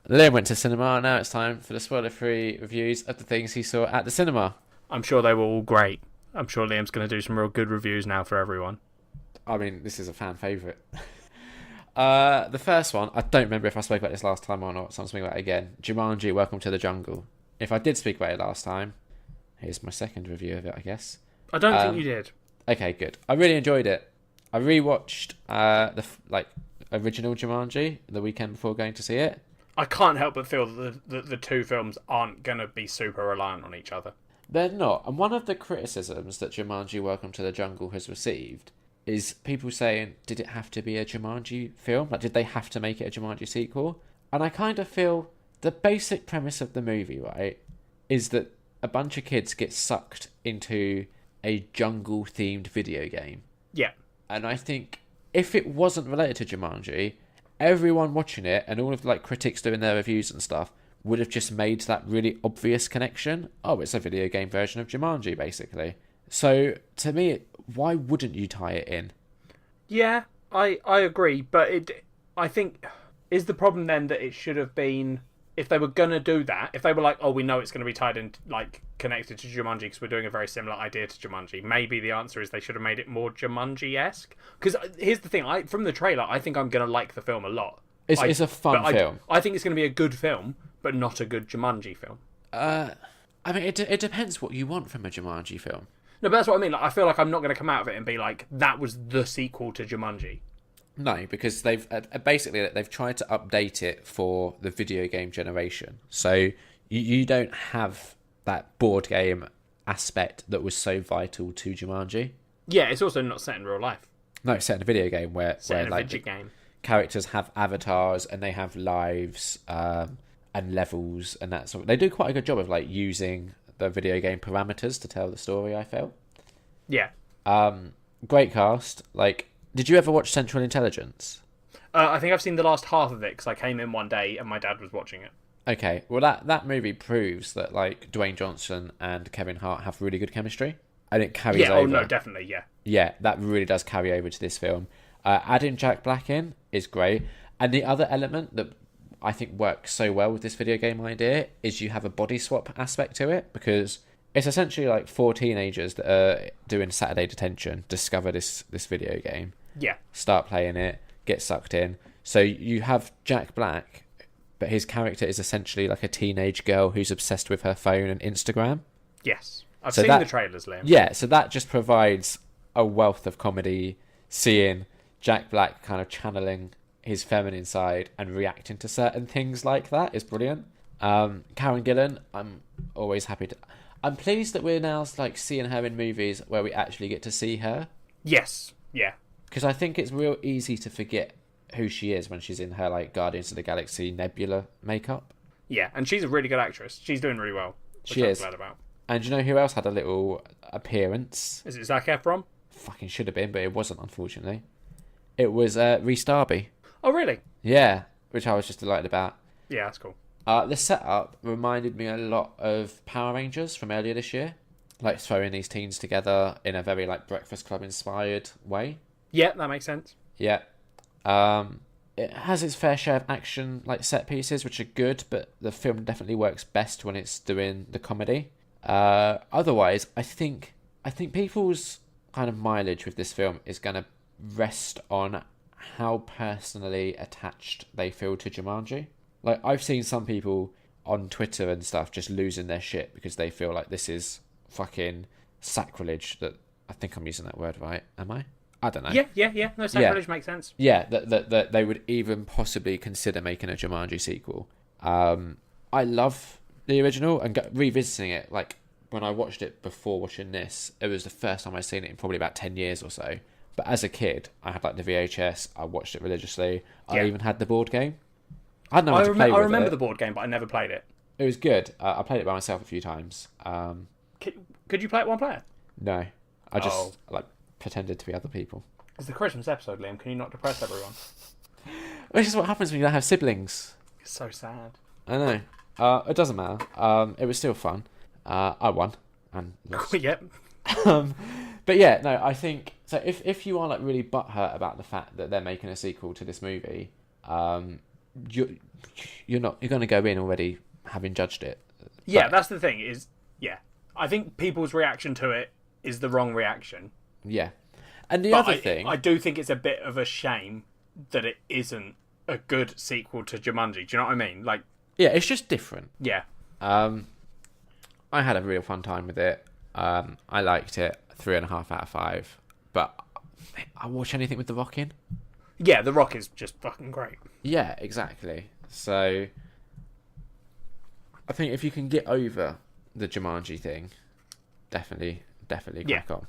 Liam went to cinema. Now it's time for the spoiler-free reviews of the things he saw at the cinema. I'm sure they were all great. I'm sure Liam's going to do some real good reviews now for everyone. I mean, this is a fan favourite. The first one, I don't remember if I spoke about this last time or not, so I'm speaking about it again. Jumanji, Welcome to the Jungle. If I did speak about it last time, here's my second review of it, I guess. I don't think you did. Okay, good. I really enjoyed it. I rewatched the original Jumanji the weekend before going to see it. I can't help but feel that the two films aren't going to be super reliant on each other. They're not. And one of the criticisms that Jumanji Welcome to the Jungle has received is people saying, did it have to be a Jumanji film? Like, did they have to make it a Jumanji sequel? And I kind of feel the basic premise of the movie, right, is that a bunch of kids get sucked into a jungle-themed video game. Yeah. And I think if it wasn't related to Jumanji, everyone watching it and all of the critics doing their reviews and stuff would have just made that really obvious connection. Oh, it's a video game version of Jumanji, basically. So, to me, why wouldn't you tie it in? Yeah, I agree, but I think, is the problem then that it should have been, if they were going to do that, if they were like, oh, we know it's going to be tied in, connected to Jumanji because we're doing a very similar idea to Jumanji, maybe the answer is they should have made it more Jumanji-esque. Because here's the thing, from the trailer, I think I'm going to like the film a lot. It's a fun film. I think it's going to be a good film, but not a good Jumanji film. I mean, it depends what you want from a Jumanji film. No, but that's what I mean. I feel like I'm not going to come out of it and be like, that was the sequel to Jumanji. No, because they've tried to update it for the video game generation. So you don't have that board game aspect that was so vital to Jumanji. Yeah, it's also not set in real life. No, it's set in a video game where video game. Characters have avatars and they have lives and levels and that sort of. They do quite a good job of using the video game parameters to tell the story, I felt. Yeah. Great cast. Did you ever watch Central Intelligence? I think I've seen the last half of it because I came in one day and my dad was watching it. Okay, well that movie proves that Dwayne Johnson and Kevin Hart have really good chemistry, and it carries over. Yeah, oh no, definitely, yeah. Yeah, that really does carry over to this film. Adding Jack Black in is great, and the other element that I think works so well with this video game idea is you have a body swap aspect to it, because it's essentially four teenagers that are doing Saturday detention discover this video game. Yeah. Start playing it, get sucked in. So you have Jack Black, but his character is essentially a teenage girl who's obsessed with her phone and Instagram. Yes. I've seen the trailers, Liam. Yeah, so that just provides a wealth of comedy, seeing Jack Black kind of channeling his feminine side and reacting to certain things like that is brilliant. Karen Gillan, I'm always happy to... I'm pleased that we're now seeing her in movies where we actually get to see her. Yes, yeah. Because I think it's real easy to forget who she is when she's in her Guardians of the Galaxy Nebula makeup. Yeah, and she's a really good actress. She's doing really well. She is. I'm glad about. And you know who else had a little appearance? Is it Zac Efron? Fucking should have been, but it wasn't, unfortunately. It was Rhys Darby. Oh, really? Yeah, which I was just delighted about. Yeah, that's cool. The setup reminded me a lot of Power Rangers from earlier this year. Throwing these teens together in a very Breakfast Club inspired way. Yeah, that makes sense. Yeah. It has its fair share of action set pieces, which are good, but the film definitely works best when it's doing the comedy. Otherwise, I think people's kind of mileage with this film is going to rest on how personally attached they feel to Jumanji. I've seen some people on Twitter and stuff just losing their shit because they feel like this is fucking sacrilege. That I think I'm using that word right, am I? I don't know. Yeah. No, sacrilege makes sense. Yeah, that they would even possibly consider making a Jumanji sequel. I love the original, and revisiting it, when I watched it before watching this, it was the first time I'd seen it in probably about 10 years or so. But as a kid, I had the VHS, I watched it religiously. Yeah. I even had the board game. I don't know how to play with it. I remember the board game, but I never played it. It was good. I played it by myself a few times. Could you play it one player? No. I just pretended to be other people. It's the Christmas episode, Liam. Can you not depress everyone? Which is what happens when you don't have siblings. It's so sad. I know. It doesn't matter. It was still fun. I won. And lost. Yep. But yeah, no, I think... So if you are really butthurt about the fact that they're making a sequel to this movie, you're going to go in already having judged it. Yeah, But, that's the thing. I think people's reaction to it is the wrong reaction. yeah. And the But other thing, I do think it's a bit of a shame that it isn't a good sequel to Jumanji. Do you know what I mean? Like, yeah, it's just different. yeah, I had a real fun time with it. I liked it. 3.5 out of 5. But I watch anything with The Rock in. yeah. The Rock is just fucking great. Yeah, exactly. So I think if you can get over the Jumanji thing, definitely Yeah. crack on.